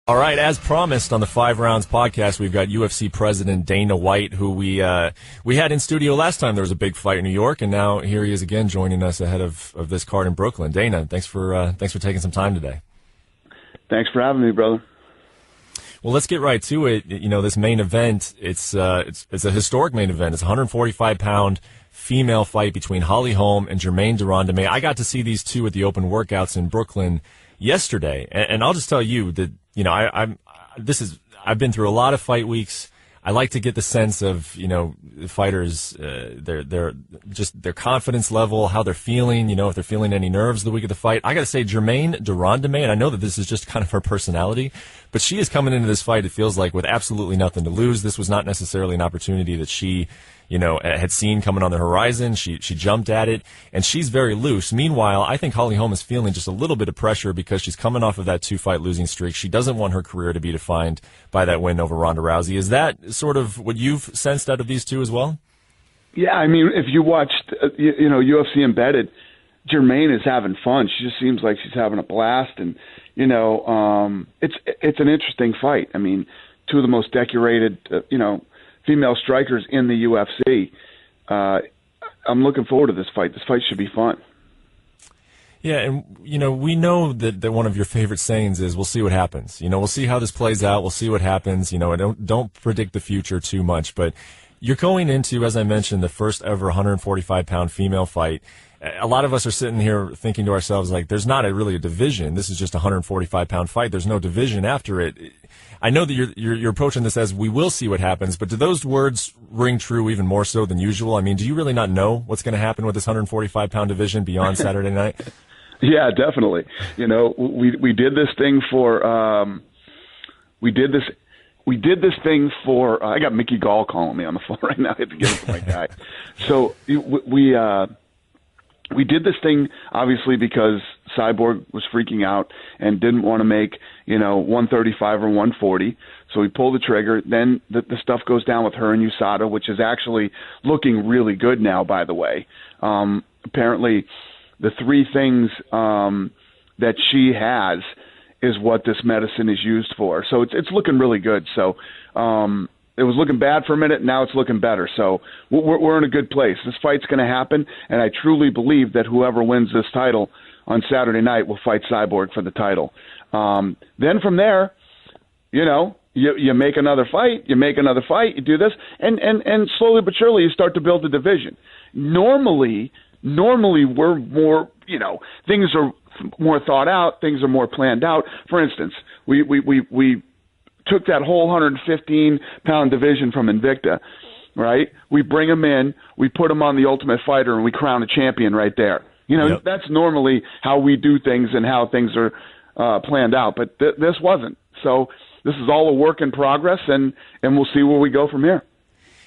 All right, as promised on the 5 Rounds podcast, we've got UFC president Dana White, who we had in studio last time there was a big fight in New York, and now here he is again joining us ahead of this card in Brooklyn. Dana, thanks for taking some time today. Thanks for having me, brother. Well, let's get right to it. You know, this main event, it's a historic main event. It's a 145-pound female fight between Holly Holm and Germaine de Randamie. I got to see these two at the open workouts in Brooklyn yesterday, and I'll just tell you that, you know, I've been through a lot of fight weeks. I like to get the sense of, you know, fighters, their confidence level, how they're feeling, you know, if they're feeling any nerves the week of the fight. I got to say, Germaine de Randamie, and I know that this is just kind of her personality, but she is coming into this fight, it feels like, with absolutely nothing to lose. This was not necessarily an opportunity that she, you know, had seen coming on the horizon. She jumped at it, and she's very loose. Meanwhile, I think Holly Holm is feeling just a little bit of pressure because she's coming off of that 2-fight losing streak. She doesn't want her career to be defined by that win over Ronda Rousey. Is that sort of what you've sensed out of these two as well? Yeah, I mean, if you watched, you know, UFC Embedded, Germaine is having fun. She just seems like she's having a blast, and you know, it's an interesting fight. I mean, two of the most decorated, you know, female strikers in the UFC. I'm looking forward to this fight. This fight should be fun. Yeah, and, you know, we know that one of your favorite sayings is, we'll see what happens. You know, we'll see how this plays out. We'll see what happens. You know, don't predict the future too much. But you're going into, as I mentioned, the first ever 145-pound female fight. A lot of us are sitting here thinking to ourselves, like, there's not really a division. This is just a 145-pound fight. There's no division after it. I know that you're approaching this as, we will see what happens, but do those words ring true even more so than usual? I mean, do you really not know what's going to happen with this 145-pound division beyond Saturday night? Yeah, definitely. You know, we did this thing for we did this thing for I got Mickey Gall calling me on the phone right now. I have to give it to my guy. So we did this thing obviously because Cyborg was freaking out and didn't want to make, you know, 135 or 140. So we pulled the trigger. Then the stuff goes down with her and Usada, which is actually looking really good now, by the way. Apparently the three things that she has is what this medicine is used for. So it's looking really good. So it was looking bad for a minute. Now it's looking better. So we're in a good place. This fight's going to happen, and I truly believe that whoever wins this title on Saturday night will fight Cyborg for the title. Then from there, you know, you make another fight, you do this, and slowly but surely you start to build a division. Normally we're more, you know, things are more thought out, things are more planned out. For instance, we took that whole 115-pound division from Invicta, right? We bring them in, we put them on the Ultimate Fighter, and we crown a champion right there. You know, Yep. That's normally how we do things and how things are planned out, but this wasn't. So this is all a work in progress, and we'll see where we go from here.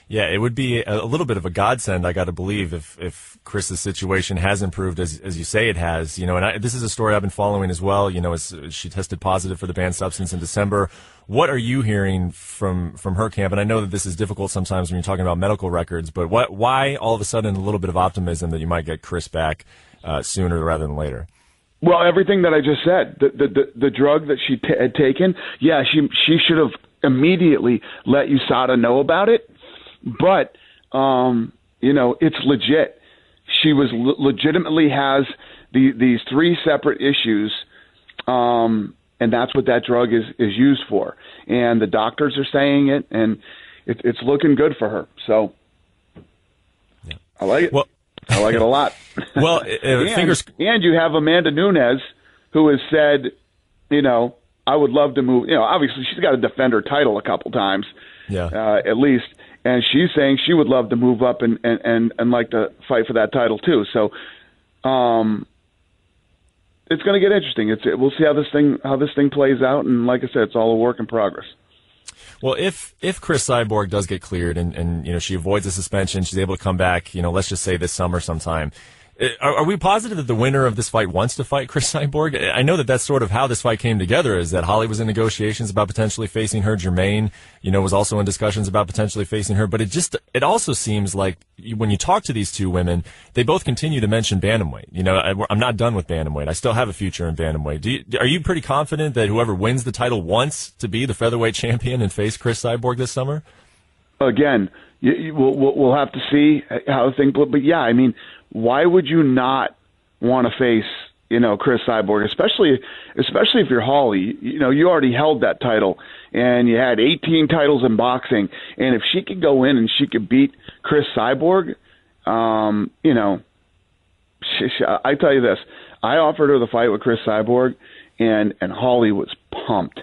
Yeah, it would be a little bit of a godsend, I got to believe, if Chris's situation has improved as you say it has. You know, and this is a story I've been following as well. You know, as she tested positive for the banned substance in December. What are you hearing from her camp? And I know that this is difficult sometimes when you're talking about medical records, but why all of a sudden a little bit of optimism that you might get Cris back sooner rather than later? Well, everything that I just said, the drug that she had taken, yeah, she should have immediately let USADA know about it. But, you know, it's legit. She was legitimately has these three separate issues, and that's what that drug is used for. And the doctors are saying it, and it's looking good for her. So yeah. I like it. Well, I like it a lot. Well, and you have Amanda Nunes, who has said, you know, I would love to move. You know, obviously she's got to defend her title a couple times, at least. And she's saying she would love to move up and like to fight for that title too. So, it's going to get interesting. We'll see how this thing plays out. And like I said, it's all a work in progress. Well, if Cris Cyborg does get cleared and you know, she avoids a suspension, she's able to come back, you know, let's just say this summer sometime, Are we positive that the winner of this fight wants to fight Cris Cyborg? I know that that's sort of how this fight came together, is that Holly was in negotiations about potentially facing her. Jermaine, was also in discussions about potentially facing her. But it also seems like when you talk to these two women, they both continue to mention bantamweight. I'm not done with bantamweight. I still have a future in bantamweight. Are you pretty confident that whoever wins the title wants to be the featherweight champion and face Cris Cyborg this summer? Again, we'll have to see how things. But yeah, I mean, why would you not want to face, Cris Cyborg, especially if you're Holly? You already held that title, and you had 18 titles in boxing, and if she could go in and she could beat Cris Cyborg, I tell you this, I offered her the fight with Cris Cyborg, and Holly was pumped.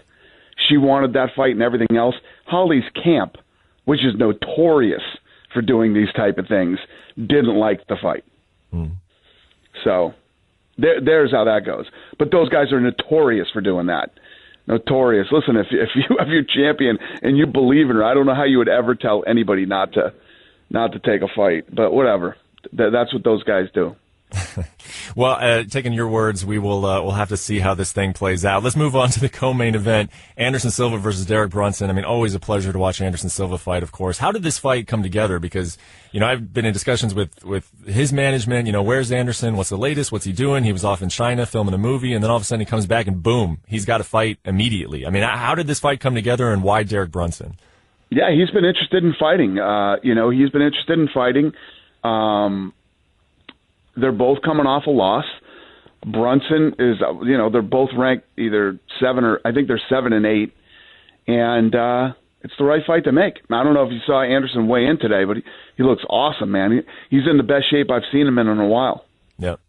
She wanted that fight and everything else. Holly's camp, which is notorious for doing these type of things, didn't like the fight. So there's how that goes. But those guys are notorious for doing that. Notorious. Listen, if you have your champion and you believe in her, I don't know how you would ever tell anybody not to take a fight. But whatever. That's what those guys do. Well, taking your words, we'll have to see how this thing plays out. Let's move on to the co-main event, Anderson Silva versus Derek Brunson. I mean, always a pleasure to watch Anderson Silva fight, of course. How did this fight come together? Because, I've been in discussions with his management, where's Anderson? What's the latest? What's he doing? He was off in China filming a movie, and then all of a sudden he comes back and boom, he's got a fight immediately. I mean, how did this fight come together, and why Derek Brunson? Yeah, he's been interested in fighting. He's been interested in fighting. They're both coming off a loss. Brunson is, they're both ranked either 7 or I think they're 7 and 8, and it's the right fight to make. I don't know if you saw Anderson weigh in today, but he looks awesome, man. He's in the best shape I've seen him in a while. Yep.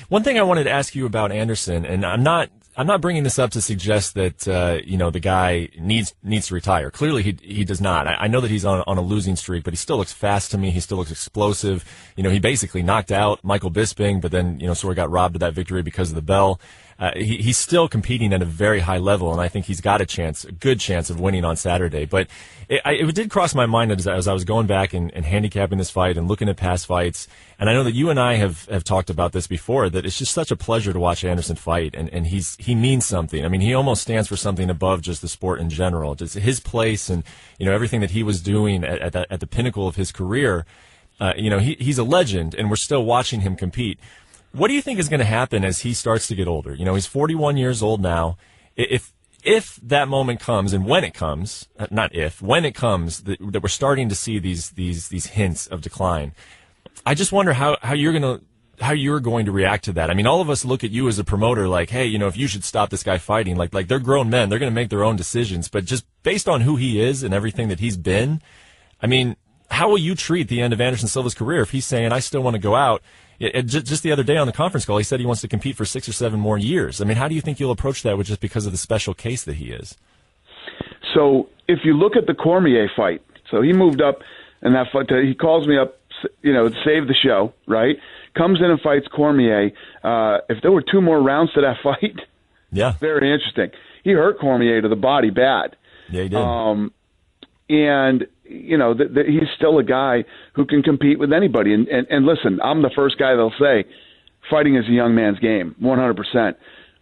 One thing I wanted to ask you about Anderson, and I'm not bringing this up to suggest that the guy needs to retire. Clearly, he does not. I know that he's on a losing streak, but he still looks fast to me. He still looks explosive. He basically knocked out Michael Bisping, but then sort of got robbed of that victory because of the bell. He's still competing at a very high level, and I think he's got a good chance of winning on Saturday. But it did cross my mind as I was going back and handicapping this fight and looking at past fights. And I know that you and I have talked about this before, that it's just such a pleasure to watch Anderson fight, and he means something. I mean, he almost stands for something above just the sport in general. Just his place and everything that he was doing at the pinnacle of his career. He's a legend, and we're still watching him compete. What do you think is going to happen as he starts to get older? He's 41 years old now. If that moment comes, and when it comes, when it comes, that we're starting to see these hints of decline, I just wonder how you're going to react to that. I mean, all of us look at you as a promoter like, hey, if you should stop this guy fighting, like they're grown men, they're going to make their own decisions. But just based on who he is and everything that he's been, I mean, how will you treat the end of Anderson Silva's career if he's saying, I still want to go out? Just the other day on the conference call, he said he wants to compete for 6 or 7 more years. I mean, how do you think you'll approach that just because of the special case that he is? So if you look at the Cormier fight, so he moved up in that fight. He calls me up, to save the show, right? Comes in and fights Cormier. If there were 2 more rounds to that fight, yeah, very interesting. He hurt Cormier to the body bad. Yeah, he did. And he's still a guy who can compete with anybody. And listen, I'm the first guy that'll say fighting is a young man's game, 100%.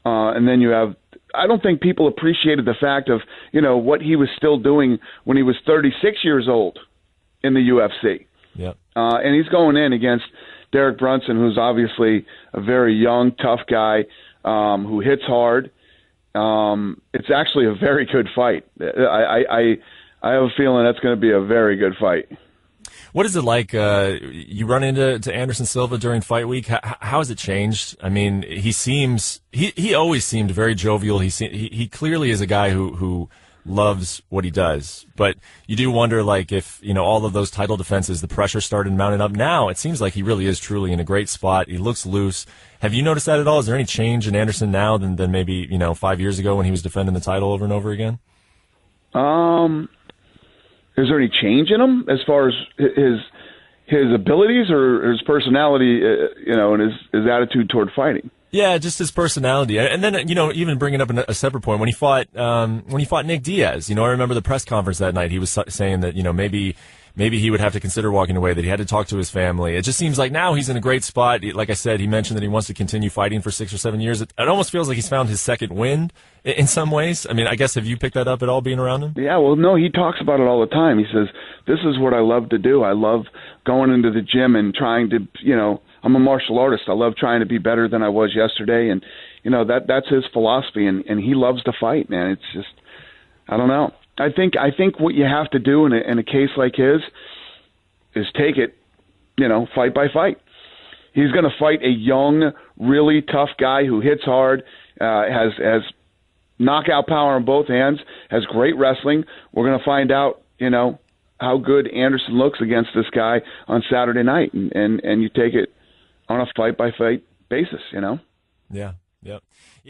And then you have, I don't think people appreciated the fact of, what he was still doing when he was 36 years old in the UFC. Yeah. And he's going in against Derek Brunson, who's obviously a very young, tough guy who hits hard. It's actually a very good fight. I have a feeling that's going to be a very good fight. What is it like? You run into Anderson Silva during fight week. How has it changed? I mean, he always seemed very jovial. He clearly is a guy who loves what he does. But you do wonder, like, if all of those title defenses, the pressure started mounting up. Now it seems like he really is truly in a great spot. He looks loose. Have you noticed that at all? Is there any change in Anderson now than maybe 5 years ago when he was defending the title over and over again? Is there any change in him as far as his abilities or his personality, and his attitude toward fighting? Yeah, just his personality. And then, even bringing up a separate point, when he fought Nick Diaz, I remember the press conference that night, he was saying that, maybe he would have to consider walking away, that he had to talk to his family. It just seems like now he's in a great spot. Like I said, he mentioned that he wants to continue fighting for 6 or 7 years. It almost feels like he's found his second wind in some ways. I mean, I guess, have you picked that up at all being around him? Yeah, well, no, he talks about it all the time. He says, this is what I love to do. I love going into the gym and trying to, I'm a martial artist. I love trying to be better than I was yesterday. And, that's his philosophy. And he loves to fight, man. It's just, I don't know. I think what you have to do in a case like his is take it, fight by fight. He's going to fight a young, really tough guy who hits hard, has knockout power on both hands, has great wrestling. We're going to find out, how good Anderson looks against this guy on Saturday night, and you take it on a fight by fight basis, Yeah. Yep.